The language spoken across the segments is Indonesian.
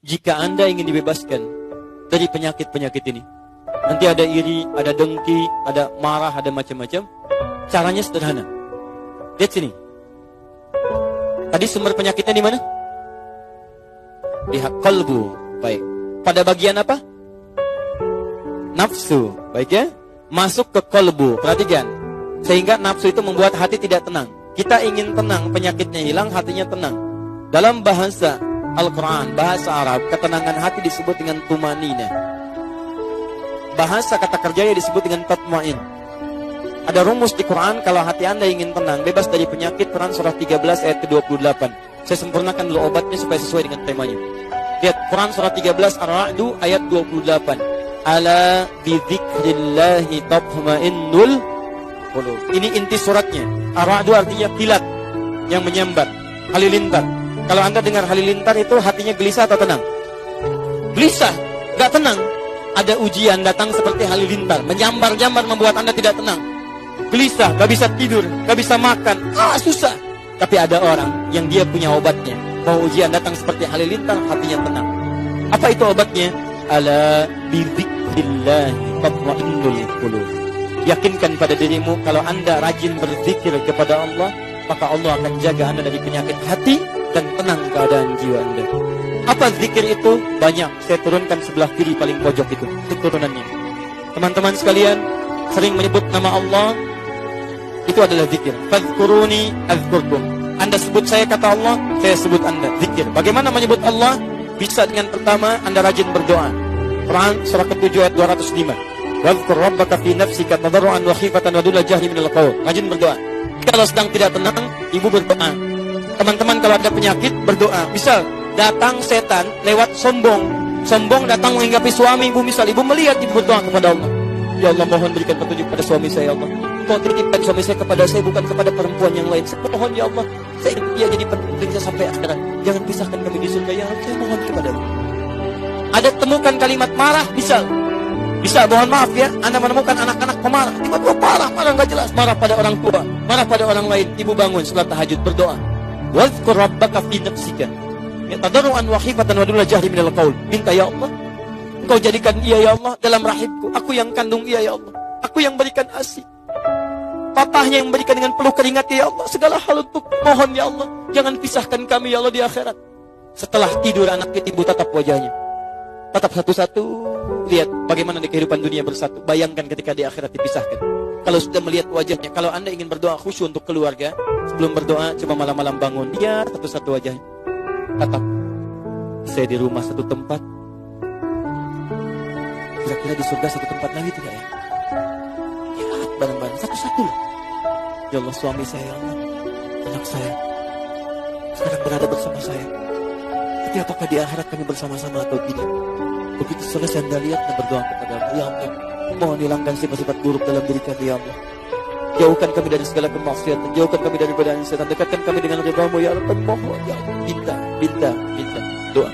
jika Anda ingin dibebaskan dari penyakit-penyakit ini. Nanti ada iri, ada dengki, ada marah, ada macam-macam. Caranya sederhana. Lihat sini. Tadi sumber penyakitnya di mana? Di qalbu. Baik. Pada bagian apa? Nafsu. Baik ya? Masuk ke qalbu. Perhatikan. Sehingga nafsu itu membuat hati tidak tenang. Kita ingin tenang, penyakitnya hilang, hatinya tenang. Dalam bahasa Al-Quran, bahasa Arab, ketenangan hati disebut dengan tumanina. Bahasa kata kerjanya disebut dengan tatma'in. Ada rumus di Quran, kalau hati Anda ingin tenang, bebas dari penyakit, Quran surah 13 ayat ke-28. Saya sempurnakan dulu obatnya supaya sesuai dengan temanya. Lihat, Quran surah 13 Ar-Ra'du ayat 28. Ala bidzikrillahi tatma'innul qulub. Ini inti suratnya. Ar-Ra'du artinya kilat yang menyambar, halilintar. Kalau Anda dengar halilintar itu hatinya gelisah atau tenang? Gelisah, gak tenang. Ada ujian datang seperti halilintar, menyambar-nyambar membuat Anda tidak tenang. Gelisah, gak bisa tidur, gak bisa makan, susah. Tapi ada orang yang dia punya obatnya. Mau ujian datang seperti halilintar, hatinya tenang. Apa itu obatnya? Ala bidzikrillahi tatma'innul qulub. Yakinkan pada dirimu, kalau Anda rajin berzikir kepada Allah, maka Allah akan jaga Anda dari penyakit hati dan tenang keadaan jiwa Anda. Apa zikir itu? Banyak. Saya turunkan sebelah kiri paling pojok itu turunannya. Teman-teman sekalian, sering menyebut nama Allah, itu adalah zikir. Fadhkuruni azkurkum. Anda sebut saya, kata Allah, saya sebut Anda. Zikir. Bagaimana menyebut Allah? Bisa dengan pertama, Anda rajin berdoa. Quran surah ke-7 ayat 205. Wadhkur rabbaka fi nafsika tadarruan wa khifatan wa duna jahri minal qaul. Rajin berdoa. Kalau sedang tidak tenang, ibu berdoa. Teman-teman kalau ada penyakit, berdoa. Misal, datang setan lewat sombong. Sombong datang menghinggapi suami ibu, misal ibu melihat, ibu berdoa kepada Allah. Ya Allah, mohon berikan petunjuk pada suami saya, ya Allah. Kau titipkan suami saya kepada saya, bukan kepada perempuan yang lain. Saya mohon, ya Allah, saya ingin dia jadi penting saya sampai akhirat. Jangan pisahkan kami di surga, ya Allah, saya mohon kepadamu. Ada temukan kalimat marah, misal. Bisa, mohon maaf ya, Anda menemukan anak-anak pemarah. Tiba-tiba marah gak jelas. Marah pada orang tua, marah pada orang lain. Ibu bangun setelah tahajud, berdoa. Wadhkur rabbaka fi nafsika tadarruan wa khifatan wa duna jahri minal qaul. Minta, ya Allah, Engkau jadikan ia, ya Allah, dalam rahimku. Aku yang kandung ia, ya Allah. Aku yang berikan ASI. Papahnya yang berikan dengan peluh keringat, ya Allah. Segala hal untuk mohon, ya Allah, jangan pisahkan kami, ya Allah, di akhirat. Setelah tidur anak ibu tatap wajahnya. Tatap satu-satu. Lihat bagaimana di kehidupan dunia bersatu. Bayangkan ketika di akhirat dipisahkan. Kalau sudah melihat wajahnya. Kalau Anda ingin berdoa khusyuk untuk keluarga, sebelum berdoa coba malam-malam bangun. Lihat satu-satu wajahnya. Tatap. Saya di rumah satu tempat. Kira-kira di surga satu tempat lagi tidak ya? Lihat bareng-bareng satu-satu loh. Ya Allah, suami saya, ya Allah, anak saya sekarang berada bersama saya. Tapi apakah di akhirat kami bersama-sama atau tidak? Begitu selesai Anda lihat dan berdoa kepada Allah, ya Allah, mohon hilangkan sifat-sifat buruk dalam diri kami, ya Allah. Jauhkan kami dari segala kemaksiatan, jauhkan kami dari godaan setan, dekatkan kami dengan ridha-Mu, ya Allah. Mohon, ya Allah, minta, doa.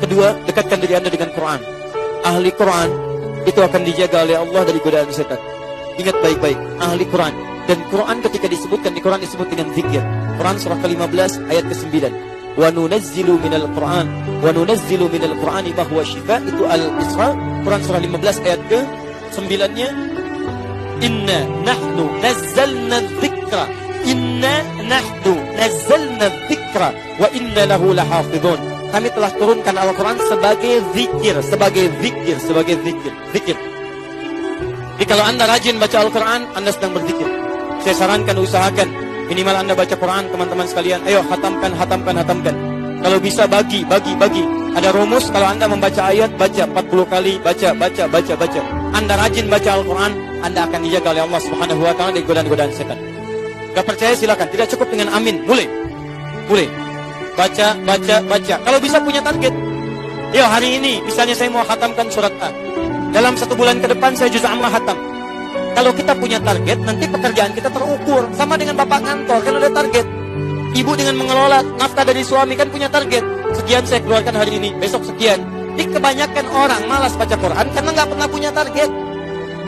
Kedua, dekatkan diri Anda dengan Quran. Ahli Quran itu akan dijaga oleh Allah dari godaan setan. Ingat baik-baik, ahli Quran. Dan Quran ketika disebutkan di Quran disebut dengan zikir. Quran surah ke-15 ayat ke-9. Wa nunazzilu minal Qur'an wa nunazzilu minal Qur'ani ma huwa shifaa, itu Al-Isra Quran surah 15 ayat ke-9-nya. Inna nahnu nazzalna dzikra wa inna lahu lahafizun. Kami telah turunkan Al-Quran sebagai zikir. Jadi kalau Anda rajin baca Al-Quran, Anda sedang berzikir. Saya sarankan, usahakan minimal Anda baca Quran, teman-teman sekalian. Ayo hatamkan. Kalau bisa bagi. Ada rumus, kalau Anda membaca ayat, baca 40 kali, baca. Anda rajin baca Al-Quran, Anda akan dijaga oleh Allah Subhanahu wa ta'ala dari godaan-godaan setan. Gak percaya silakan, tidak cukup dengan amin. Mulai. Baca. Kalau bisa punya target. Yo, hari ini misalnya saya mau khatamkan surat A. Dalam 1 bulan ke depan saya juz amma khatam. Kalau kita punya target, nanti pekerjaan kita terukur. Sama dengan bapak kantor, kan ada target. Ibu dengan mengelola nafkah dari suami kan punya target. Sekian saya keluarkan hari ini, besok sekian. Jadi kebanyakan orang malas baca Quran karena nggak pernah punya target.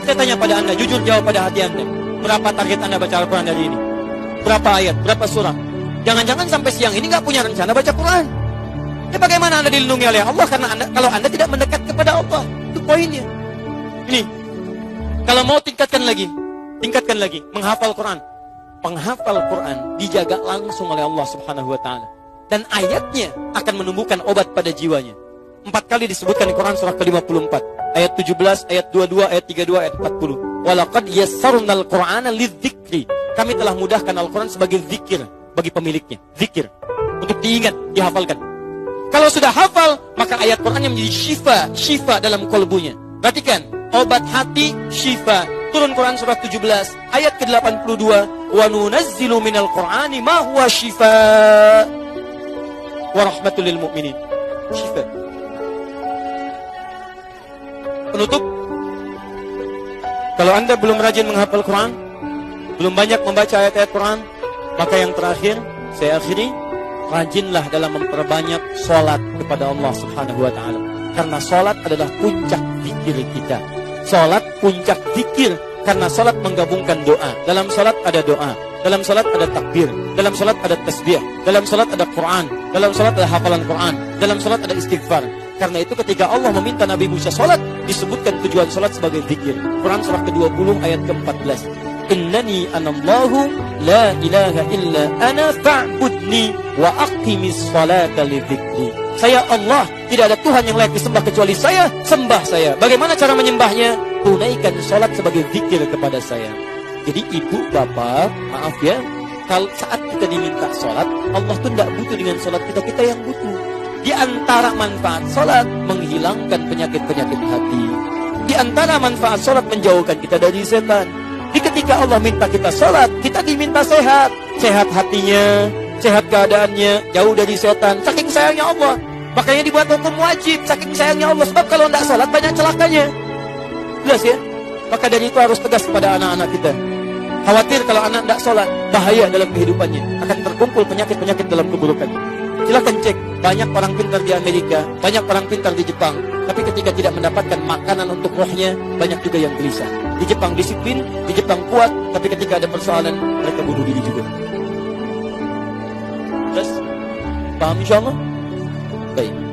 Saya tanya pada Anda, jujur jawab pada hati Anda. Berapa target Anda baca Al-Quran hari ini? Berapa ayat? Berapa surah? Jangan-jangan sampai siang ini nggak punya rencana baca Quran. Ya bagaimana Anda dilindungi oleh Allah? Karena kalau Anda tidak mendekat kepada Allah. Itu poinnya. Ini, kalau mau tingkatkan lagi, menghafal Quran. Penghafal Quran dijaga langsung oleh Allah Subhanahu wa taala. Dan ayatnya akan menumbuhkan obat pada jiwanya. 4 kali disebutkan di Quran surah ke-54. Ayat 17, ayat 22, ayat 32, ayat 40. Walaqad yassarnal Qur'ana lidzikri. Kami telah mudahkan Al-Quran sebagai zikir bagi pemiliknya. Zikir. Untuk diingat, dihafalkan. Kalau sudah hafal, maka ayat Quran yang menjadi syifa dalam kolbunya. Perhatikan, obat hati, syifa. Turun Quran surah 17, ayat ke-82. Wa nunazzilu minal Qur'ani ma huwa syifa wa rahmatul lil mu'minin. Syifa. Penutup, kalau Anda belum rajin menghafal Quran, belum banyak membaca ayat-ayat Quran, maka yang terakhir, saya akhiri, rajinlah dalam memperbanyak sholat kepada Allah Subhanahu wa ta'ala. Karena sholat adalah puncak zikir kita. Sholat puncak zikir, karena sholat menggabungkan doa. Dalam sholat ada doa, dalam sholat ada takbir, dalam sholat ada tasbih, dalam sholat ada Quran, dalam sholat ada hafalan Quran, dalam sholat ada istighfar. Karena itu ketika Allah meminta Nabi Musa sholat, disebutkan tujuan sholat sebagai zikir. Quran surah ke-20 ayat ke-14. Innani anallahu la ilaha illa ana fa'budni wa aqimis salata li dzikri. Saya Allah, tidak ada Tuhan yang layak disembah kecuali saya, sembah saya. Bagaimana cara menyembahnya? Tunaikan sholat sebagai zikir kepada saya. Jadi ibu, bapak, maaf ya, kalau saat kita diminta sholat, Allah tuh tidak butuh dengan sholat kita, kita yang butuh. Di antara manfaat sholat, menghilangkan penyakit-penyakit hati. Di antara manfaat sholat, menjauhkan kita dari setan. Di ketika Allah minta kita sholat, kita diminta sehat. Sehat hatinya, sehat keadaannya, jauh dari setan. Saking sayangnya Allah, makanya dibuat hukum wajib. Saking sayangnya Allah, sebab kalau tidak sholat banyak celakanya. Jelas ya? Maka dari itu harus tegas kepada anak-anak kita. Khawatir kalau anak tidak sholat, bahaya dalam kehidupannya. Akan terkumpul penyakit-penyakit dalam keburukan. Silahkan cek, banyak orang pintar di Amerika, banyak orang pintar di Jepang, tapi ketika tidak mendapatkan makanan untuk rohnya, banyak juga yang gelisah. Di Jepang disiplin, di Jepang kuat, tapi ketika ada persoalan, mereka bunuh diri juga. Terus, paham insya Allah? Baik.